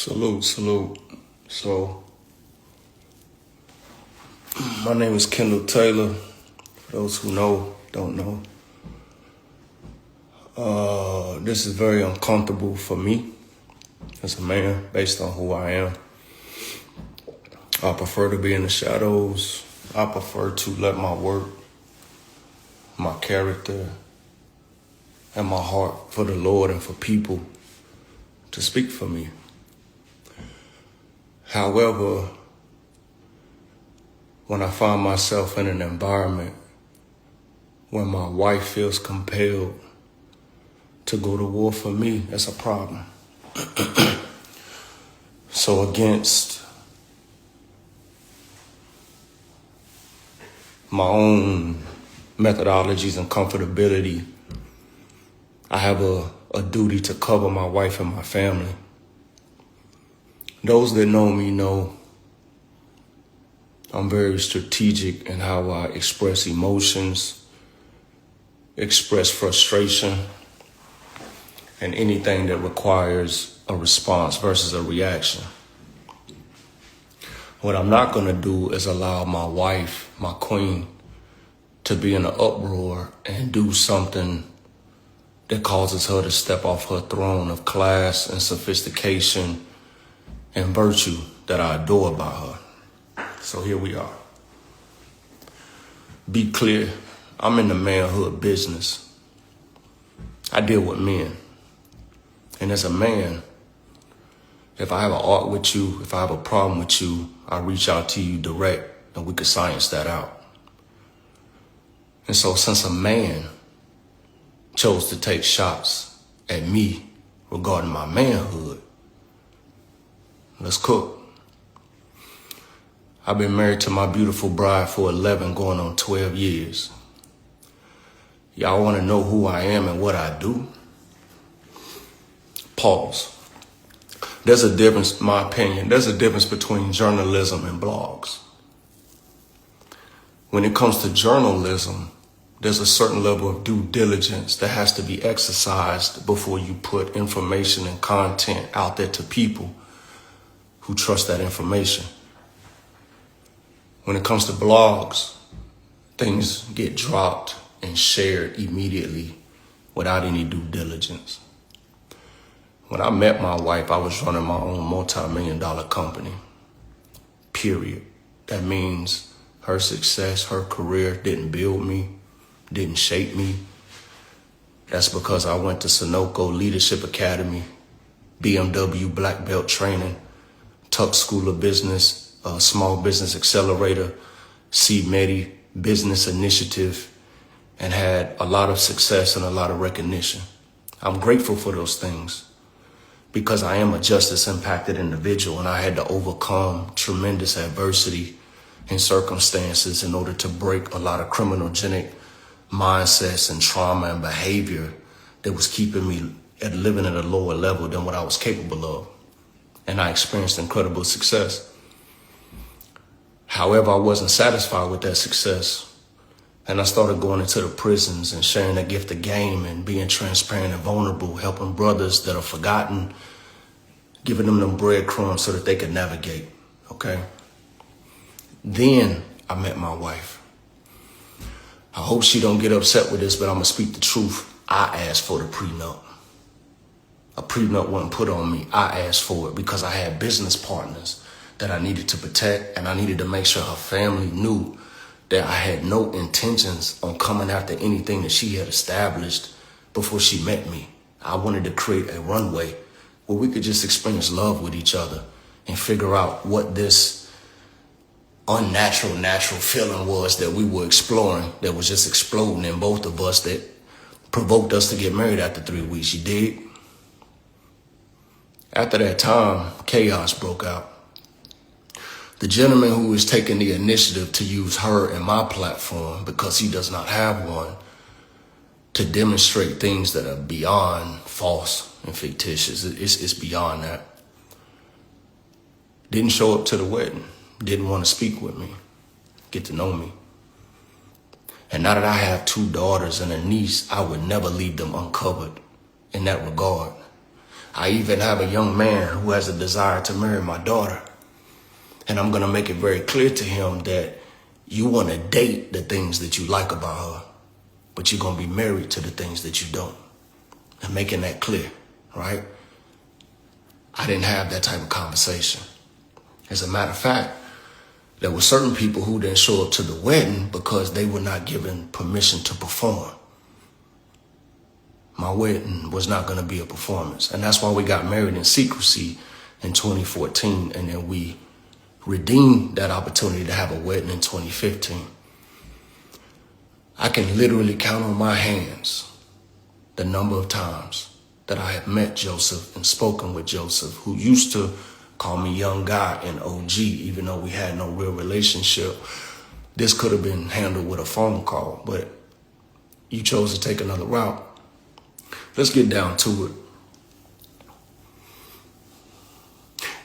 Salute, salute. So, my name is Kendall Taylor. For those who know, don't know. This is very uncomfortable for me as a man based on who I am. I prefer to be in the shadows. I prefer to let my work, my character, and my heart for the Lord and for people to speak for me. However, when I find myself in an environment where my wife feels compelled to go to war for me, that's a problem. So against my own methodologies and comfortability, I have a duty to cover my wife and my family. Those that know me know I'm very strategic in how I express emotions, express frustration, and anything that requires a response versus a reaction. What I'm not going to do is allow my wife, my queen, to be in an uproar and do something that causes her to step off her throne of class and sophistication and virtue that I adore about her. So here we are. Be clear, I'm in the manhood business. I deal with men. And as a man, if I have an art with you, if I have a problem with you, I reach out to you direct and we could science that out. And so since a man chose to take shots at me regarding my manhood, let's cook. I've been married to my beautiful bride for 11 going on 12 years. Y'all want to know who I am and what I do? Pause. There's a difference, in my opinion, there's a difference between journalism and blogs. When it comes to journalism, there's a certain level of due diligence that has to be exercised before you put information and content out there to people who trust that information. When it comes to blogs, things get dropped and shared immediately without any due diligence. When I met my wife, I was running my own multi-million-dollar company, period. That means her success, her career didn't build me, didn't shape me. That's because I went to Sunoco Leadership Academy, BMW Black Belt Training, Tuck School of Business, Small Business Accelerator, CMEDI Business Initiative, and had a lot of success and a lot of recognition. I'm grateful for those things because I am a justice impacted individual and I had to overcome tremendous adversity and circumstances in order to break a lot of criminogenic mindsets and trauma and behavior that was keeping me living at a lower level than what I was capable of. And I experienced incredible success. However, I wasn't satisfied with that success. And I started going into the prisons and sharing the gift of game and being transparent and vulnerable, helping brothers that are forgotten, giving them breadcrumbs so that they could navigate, okay? Then I met my wife. I hope she don't get upset with this, but I'm gonna speak the truth. I asked for the prenup. A prenup wasn't put on me. I asked for it because I had business partners that I needed to protect, and I needed to make sure her family knew that I had no intentions on coming after anything that she had established before she met me. I wanted to create a runway where we could just experience love with each other and figure out what this unnatural, natural feeling was that we were exploring, that was just exploding in both of us, that provoked us to get married after 3 weeks. You dig? After that time, chaos broke out. The gentleman who was taking the initiative to use her and my platform, because he does not have one, to demonstrate things that are beyond false and fictitious. It's beyond that. Didn't show up to the wedding. Didn't want to speak with me, get to know me. And now that I have 2 daughters and a niece, I would never leave them uncovered in that regard. I even have a young man who has a desire to marry my daughter. And I'm going to make it very clear to him that you want to date the things that you like about her, but you're going to be married to the things that you don't. And making that clear, right? I didn't have that type of conversation. As a matter of fact, there were certain people who didn't show up to the wedding because they were not given permission to perform. My wedding was not going to be a performance. And that's why we got married in secrecy in 2014. And then we redeemed that opportunity to have a wedding in 2015. I can literally count on my hands the number of times that I have met Joseph and spoken with Joseph, who used to call me young guy and OG, even though we had no real relationship. This could have been handled with a phone call, but you chose to take another route. Let's get down to it.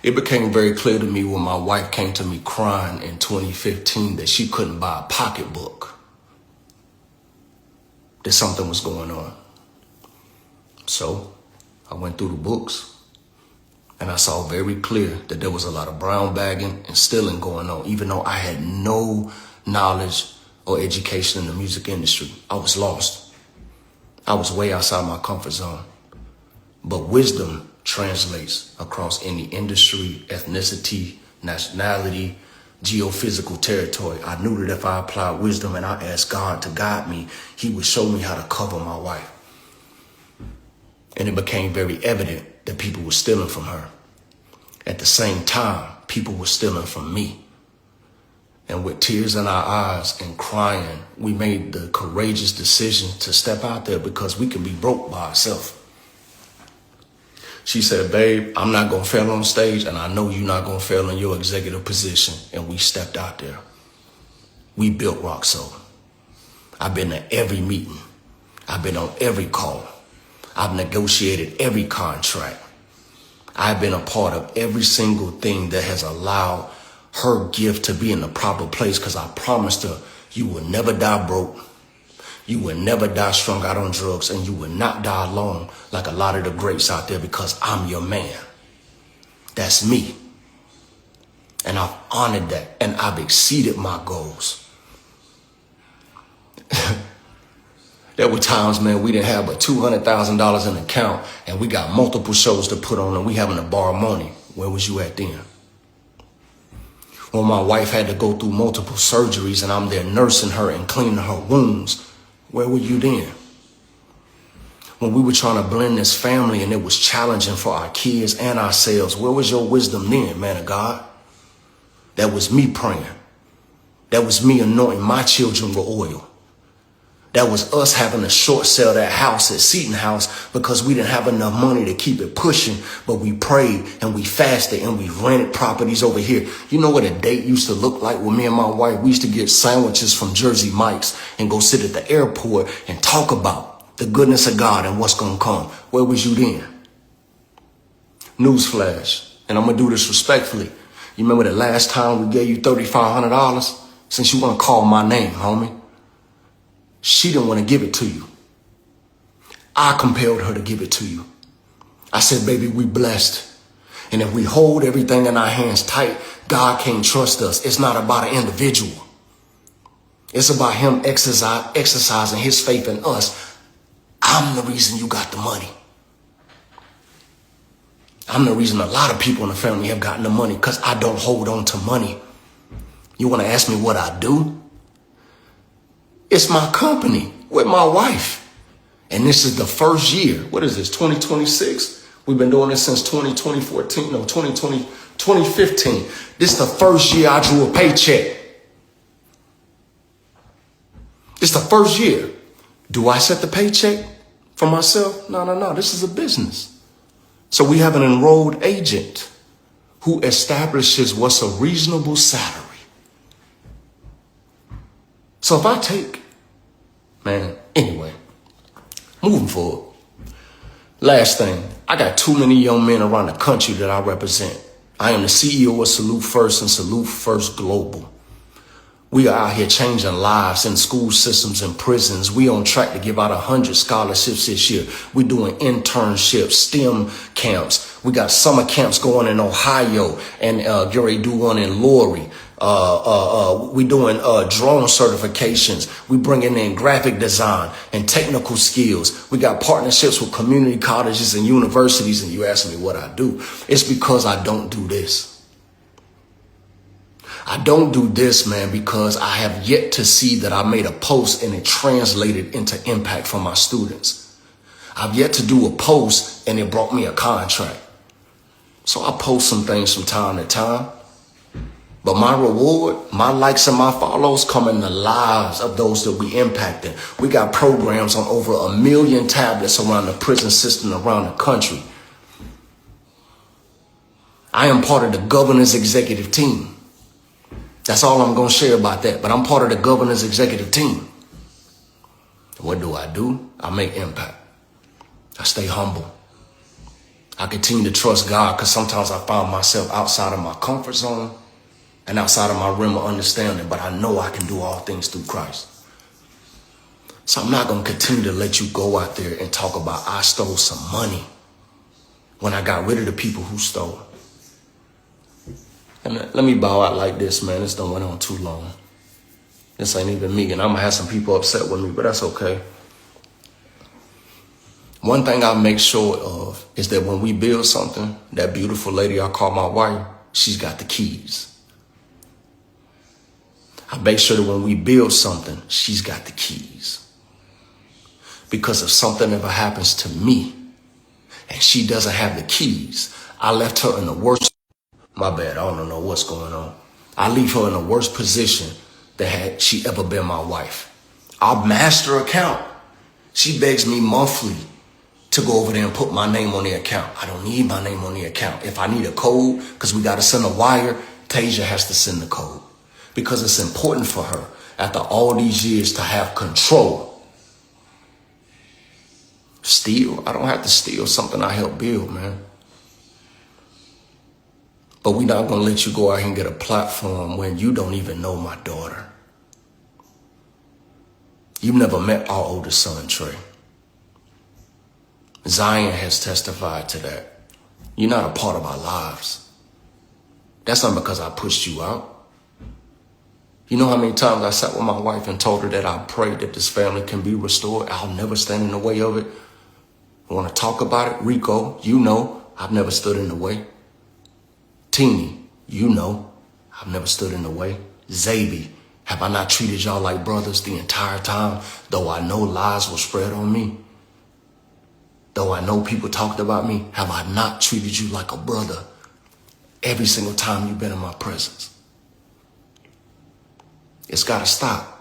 It became very clear to me when my wife came to me crying in 2015 that she couldn't buy a pocketbook, that something was going on. So I went through the books and I saw very clear that there was a lot of brown bagging and stealing going on, even though I had no knowledge or education in the music industry. I was lost. I was way outside my comfort zone. But wisdom translates across any industry, ethnicity, nationality, geophysical territory. I knew that if I applied wisdom and I asked God to guide me, he would show me how to cover my wife. And it became very evident that people were stealing from her. At the same time, people were stealing from me. And with tears in our eyes and crying, we made the courageous decision to step out there because we can be broke by ourselves. She said, babe, I'm not going to fail on stage, and I know you're not going to fail in your executive position. And we stepped out there. We built Rock Soul. I've been to every meeting. I've been on every call. I've negotiated every contract. I've been a part of every single thing that has allowed her gift to be in the proper place, because I promised her you will never die broke. You will never die strung out on drugs, and you will not die alone like a lot of the greats out there, because I'm your man. That's me. And I've honored that, and I've exceeded my goals. There were times, man, we didn't have but $200,000 in the account, and we got multiple shows to put on, and we having to borrow money. Where was you at then? When my wife had to go through multiple surgeries and I'm there nursing her and cleaning her wounds, where were you then? When we were trying to blend this family and it was challenging for our kids and ourselves, where was your wisdom then, man of God? That was me praying. That was me anointing my children with oil. That was us having to short sell that house at Seton House because we didn't have enough money to keep it pushing, but we prayed and we fasted and we rented properties over here. You know what a date used to look like with me and my wife? We used to get sandwiches from Jersey Mike's and go sit at the airport and talk about the goodness of God and what's going to come. Where was you then? Newsflash, and I'm going to do this respectfully. You remember the last time we gave you $3,500? Since you want to call my name, homie. She didn't want to give it to you. I compelled her to give it to you. I said, baby, we blessed. And if we hold everything in our hands tight, God can't trust us. It's not about an individual. It's about him exercising his faith in us. I'm the reason you got the money. I'm the reason a lot of people in the family have gotten the money, because I don't hold on to money. You want to ask me what I do? It's my company with my wife. And this is the first year. What is this, 2026? We've been doing this since 2015. This is the first year I drew a paycheck. It's the first year. Do I set the paycheck for myself? No. This is a business. So we have an enrolled agent who establishes what's a reasonable salary. So if I take, anyway, moving forward. Last thing, I got too many young men around the country that I represent. I am the CEO of Salute First and Salute First Global. We are out here changing lives in school systems and prisons. We on track to give out 100 scholarships this year. We're doing internships, STEM camps. We got summer camps going in Ohio and Gary do one in Lori. We doing drone certifications. We bringing in graphic design and technical skills. We got partnerships with community colleges and universities. And you ask me what I do. It's because I don't do this. I don't do this, man, because I have yet to see that I made a post and it translated into impact for my students. I've yet to do a post and it brought me a contract. So I post some things from time to time. But my reward, my likes and my follows come in the lives of those that we impacted. We got programs on over 1 million tablets around the prison system around the country. I am part of the governor's executive team. That's all I'm going to share about that. But I'm part of the governor's executive team. What do? I make impact. I stay humble. I continue to trust God because sometimes I find myself outside of my comfort zone and outside of my realm of understanding. But I know I can do all things through Christ. So I'm not going to continue to let you go out there and talk about I stole some money when I got rid of the people who stole. And let me bow out like this, man. This done went on too long. This ain't even me, and I'm going to have some people upset with me, but that's okay. One thing I make sure of is that when we build something, that beautiful lady I call my wife, she's got the keys. I make sure that when we build something, she's got the keys. Because if something ever happens to me and she doesn't have the keys, I left her in the worst. My bad, I don't know what's going on. I leave her in the worst position that had she ever been my wife. Our master account, she begs me monthly to go over there and put my name on the account. I don't need my name on the account. If I need a code, because we got to send a wire, Tasia has to send the code. Because it's important for her, after all these years, to have control. Steal? I don't have to steal something I helped build, man. But we're not going to let you go out here and get a platform when you don't even know my daughter. You've never met our oldest son, Trey. Zion has testified to that. You're not a part of our lives. That's not because I pushed you out. You know how many times I sat with my wife and told her that I pray that this family can be restored? I'll never stand in the way of it. I want to talk about it? Rico, you know I've never stood in the way. Teeny, you know, I've never stood in the way. Zaby, have I not treated y'all like brothers the entire time? Though I know lies were spread on me. Though I know people talked about me, have I not treated you like a brother every single time you've been in my presence? It's got to stop.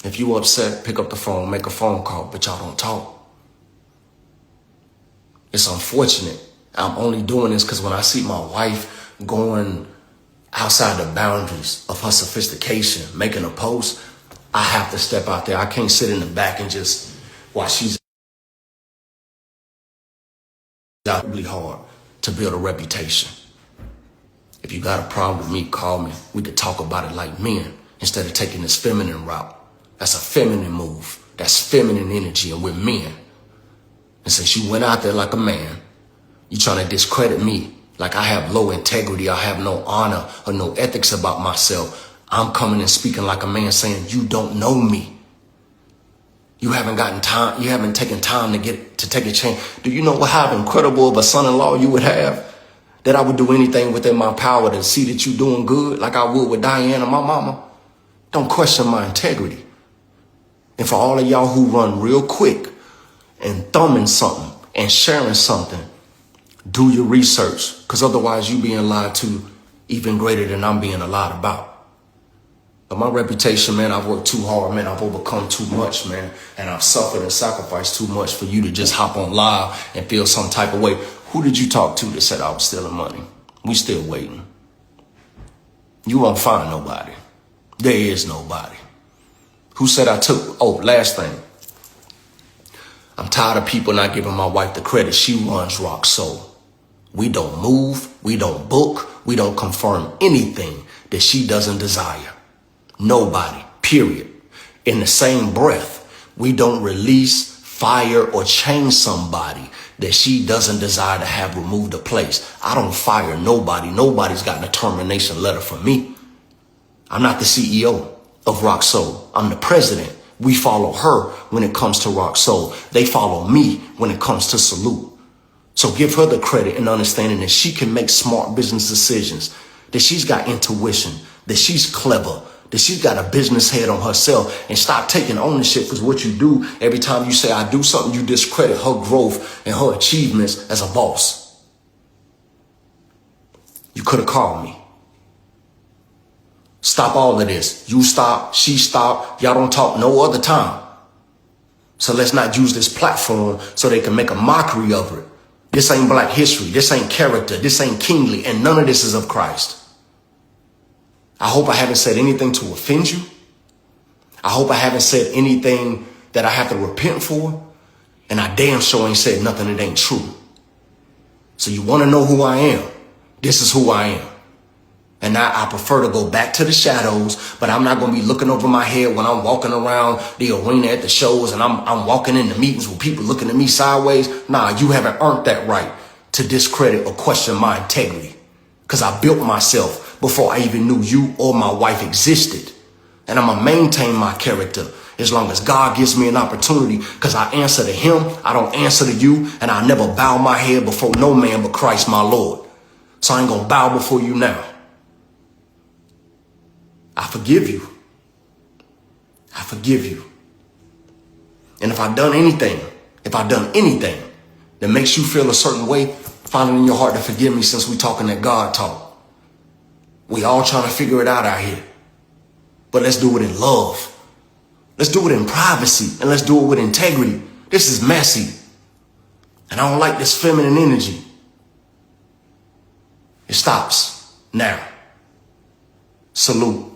If you upset, pick up the phone, make a phone call, but y'all don't talk. It's unfortunate. I'm only doing this because when I see my wife going outside the boundaries of her sophistication, making a post, I have to step out there. I can't sit in the back and just while she's out really hard to build a reputation. If you got a problem with me, call me. We could talk about it like men instead of taking this feminine route. That's a feminine move. That's feminine energy, and we're men. And since you went out there like a man, you trying to discredit me like I have low integrity, I have no honor or no ethics about myself. I'm coming and speaking like a man saying, you don't know me. You haven't gotten time. You haven't taken time to take a chance. Do you know how incredible of a son-in-law you would have? That I would do anything within my power to see that you're doing good like I would with Diane and my mama. Don't question my integrity. And for all of y'all who run real quick and thumbing something and sharing something, do your research, because otherwise you being lied to even greater than I'm being lied about. But my reputation, man, I've worked too hard, man. I've overcome too much, man. And I've suffered and sacrificed too much for you to just hop on live and feel some type of way. Who did you talk to that said I was stealing money? We still waiting. You won't find nobody. There is nobody. Who said I took? Oh, last thing. I'm tired of people not giving my wife the credit. She runs Rock Soul. We don't move. We don't book. We don't confirm anything that she doesn't desire. Nobody, period. In the same breath, we don't release, fire, or change somebody that she doesn't desire to have removed a place. I don't fire nobody. Nobody's gotten a termination letter from me. I'm not the CEO of Rock Soul. I'm the president. We follow her when it comes to Rock Soul. They follow me when it comes to Salute. So give her the credit and understanding that she can make smart business decisions, that she's got intuition, that she's clever, that she's got a business head on herself, and stop taking ownership, because what you do every time you say I do something, you discredit her growth and her achievements as a boss. You could have called me. Stop all of this. You stop, she stop, y'all don't talk no other time. So let's not use this platform so they can make a mockery of it. This ain't Black history. This ain't character. This ain't kingly. And none of this is of Christ. I hope I haven't said anything to offend you. I hope I haven't said anything that I have to repent for. And I damn sure ain't said nothing that ain't true. So you want to know who I am? This is who I am. And now I prefer to go back to the shadows, but I'm not going to be looking over my head when I'm walking around the arena at the shows and I'm walking in the meetings with people looking at me sideways. Nah, you haven't earned that right to discredit or question my integrity, because I built myself before I even knew you or my wife existed. And I'm going to maintain my character as long as God gives me an opportunity, because I answer to him. I don't answer to you, and I never bow my head before no man but Christ my Lord. So I ain't going to bow before you now. I forgive you. I forgive you. And if I've done anything that makes you feel a certain way, find it in your heart to forgive me, since we talking that God talk. We all trying to figure it out here. But let's do it in love. Let's do it in privacy, and let's do it with integrity. This is messy. And I don't like this feminine energy. It stops now. Salute.